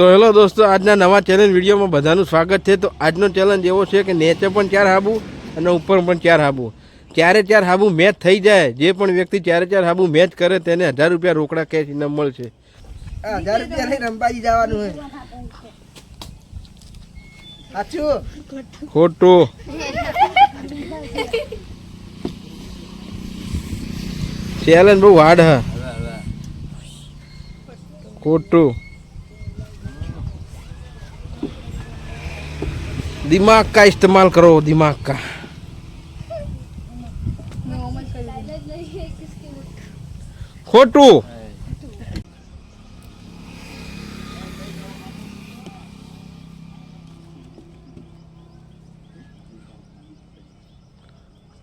તો હેલો દોસ્તો, આજના નવા ચેલેન્જ વિડીયોમાં બધાનું સ્વાગત છે। તો આજનો ચેલેન્જ એવો છે કે નીચે પણ 4 હાબુ અને ઉપર પણ 4 હાબુ, ચારે 4 હાબુ મેચ થઈ જાય, જે પણ વ્યક્તિ ચારે 4 હાબુ મેચ કરે તેને 1000 રૂપિયા રોકડા કેશ ઇનામ મળશે। 1000 રૂપિયા લઈને અંબાજી જવાનું છે। સાચું ખોટું? चैलेंज बहुत हार्ड है। खोटू। दिमाग का इस्तेमाल करो, दिमाग का। खोटू।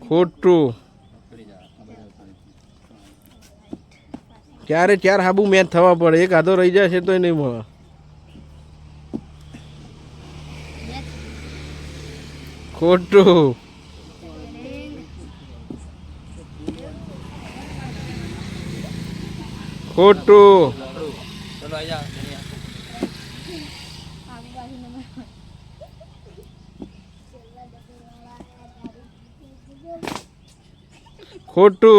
खोटू। चारे 4 हाबू मैच थवा पड़े, एक आधो रही जाए तो नहीं મળે। खोटू। खोटू। खोटू।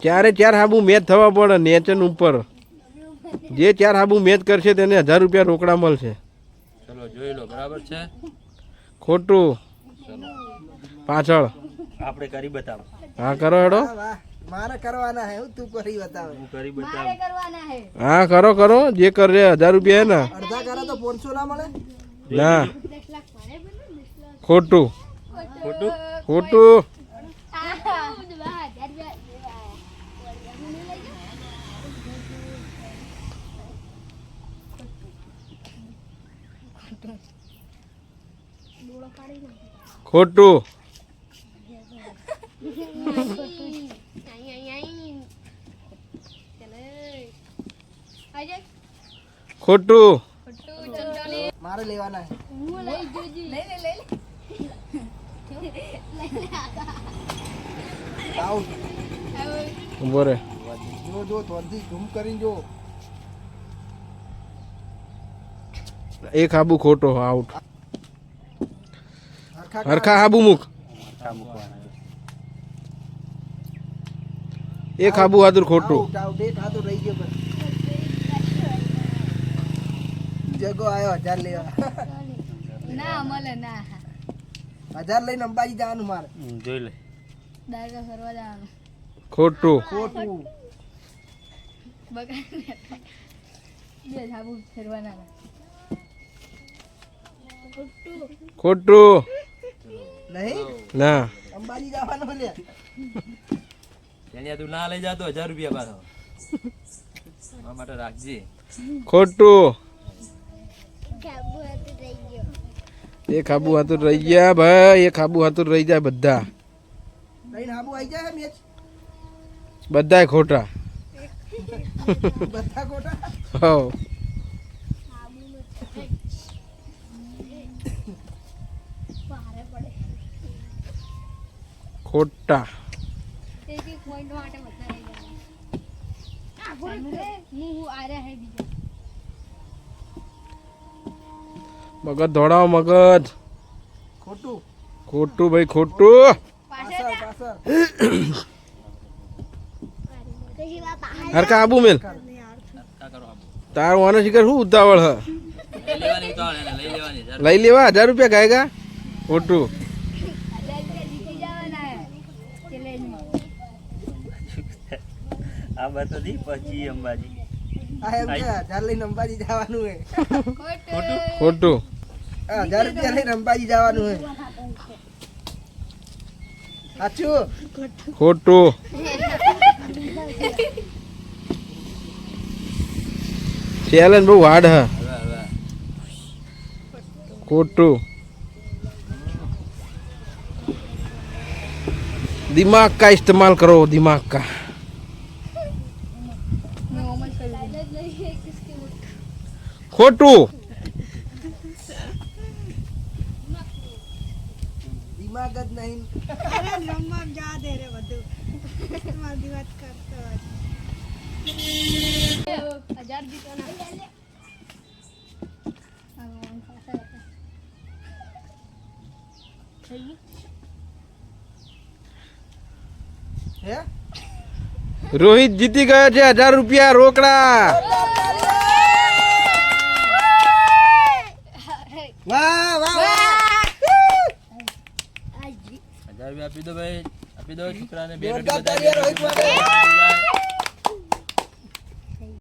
चारे 4 हाबू मैच थवा पड़े नेचन ऊपर, जे 4 हाबू मैच करशे तेने 1000 રૂપિયા રોકડા મળશે। ચલો જોઈ લો, બરાબર છે? ખોટું? પાછળ આપણે કરી બતાવો। હા કરો હેડો। મારે કરવાના હે, હું તું કરી બતાવે। હું કરી બતાવું। હા કરો કરો, જે કરે 1000 રૂપિયા હે ને। અડધા કરે તો 500 ના મળે ના, ખોટું। ખોટું? ખોટું। ખોટું। ખોટું। મારે લેવાના હે। આઉટ। ઉભો રે। જો જો ધોનથી ઝૂમ કરીને જો। એક હાબુ ખોટો, આઉટ। હરખા હરખા હાબુ મુક। એક હાબુ હાથુર ખોટું। આઉટ આઉટ, એક હાથો રહી ગયો બસ। જગો આયો 1000 લેવા। ના મળે ના। 1000 લઈને અંબાજી જવાનું મારે। જોઈ લે। દાદા ફરવા જવાનું। ખોટું। ખોટું। બગાડ બે સાબુ ફેરવાના। ખોટું? નહીં ના। અંબાજી જવાનું લે। ત્યાં તું ના લઈ જાતો 1000 રૂપિયા પાછો મારા માટે રાખજે। ખોટું? એક હાબુ હાથુર રહી ગયા ભાઈ, એક હાબુ હાથુર રહી જાય બધા। લઈને આબુ આવી જાય મેચ બધાય ખોટા। બધા કોટા। હો ખોટા। એક એક પોઈન્ટ માટે બધા રહી જાય। હું આરે હે બીજા મગજ દોડાવો, મગજ। ખોટું। ખોટું ભાઈ, ખોટું। પાછળ પાછળ। હરકા આબુ મેલ। કા કરો આમ તારું આને શિખર શું ઉતાવળ હ? લઈ લેવાની ઉતાવળ એને લઈ લેવાની 1000 લઈ લેવા 1000 રૂપિયા ગાયગા? ખોટું। 1000 રૂપિયા જીતી જવાના ચેલેન્જમાં। આ બાર તો દી પછી અંબાજી આ એમ છે 1000 લઈને અંબાજી જવાનું હે। ખોટું? ખોટું। 1000 રૂપિયા લઈને અંબાજી જવાનું હે। સાચું ખોટું। चैलेंज बहुत हार्ड है। હવે હવે खोटू। दिमाग का इस्तेमाल करो, दिमाग का। खोटू। દિમાગ જ નહીં। રમવા જા દે રે બધું મારી વાત કરતો હે રોહિત જીતી ગયો છે 1000 રૂપિયા રોકડા. વાહ વાહ વાહ 1000 રૂપિયા આપી દો ભાઈ, આપી દો છોકરાને બે જોરદાર રોટી તાળીઓ રોહિત માટે. બતાવી.